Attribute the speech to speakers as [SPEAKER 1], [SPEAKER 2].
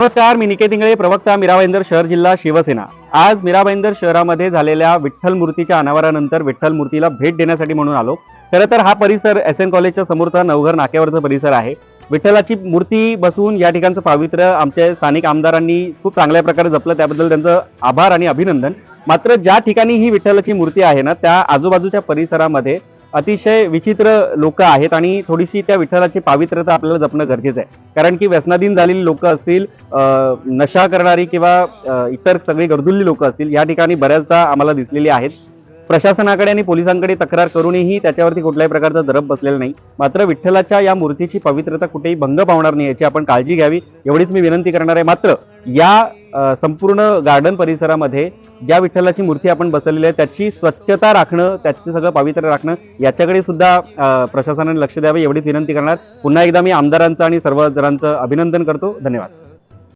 [SPEAKER 1] नमस्कार, मी निकेत इंगळे, प्रवक्ता मीरा भाईंदर शहर जिल्हा शिवसेना। आज मीरा भाईंदर शहरामध्ये झालेल्या विठ्ठल मूर्तीच्या अनावरानंतर विठ्ठल मूर्तीला भेट देण्यासाठी म्हणून आलो। खरं तर हा परिसर एसएन कॉलेजच्या समोरचा नवघर नाक्यावरचा परिसर आहे। विठ्ठलाची मूर्ती बसवून या ठिकाणचं पावित्र्य आमच्या स्थानिक आमदारांनी खूप चांगल्या प्रकारे जपलं, त्याबद्दल त्यांचं आभार आणि अभिनंदन। मात्र ज्या ठिकाणी ही विठ्ठलाची मूर्ती आहे ना, त्या आजूबाजूच्या परिसरामध्ये अतिशय विचित्र लोक आहेत आणि थोडीशी त्या विठ्ठलाची पावित्र्यता आपल्याला जपणं गरजेचं आहे। कारण की व्यसनाधीन झालेली लोक असतील, नशा करणारी किंवा इतर सगळी गरजुल्ली लोक असतील, या ठिकाणी बऱ्याचदा आम्हाला दिसलेली आहेत। प्रशासनाकडे आणि पोलिसांकडे तक्रार करूनही त्याच्यावरती कुठल्याही प्रकारचा दरब बसलेला नाही। मात्र विठ्ठलाच्या या मूर्तीची पवित्रता कुठेही भंग पावणार नाही याची आपण काळजी घ्यावी, एवढीच मी विनंती करणार आहे। मात्र या संपूर्ण गार्डन परिसरामध्ये ज्या विठ्ठलाची मूर्ती आपण बसवलेली आहे त्याची स्वच्छता राखणं, त्याचं सगळं पावित्र्य राखणं याच्याकडे सुद्धा प्रशासनाने लक्ष द्यावे एवढीच विनंती करणार। पुन्हा एकदा मी आमदारांचं आणि सर्व जणांचं अभिनंदन करतो। धन्यवाद।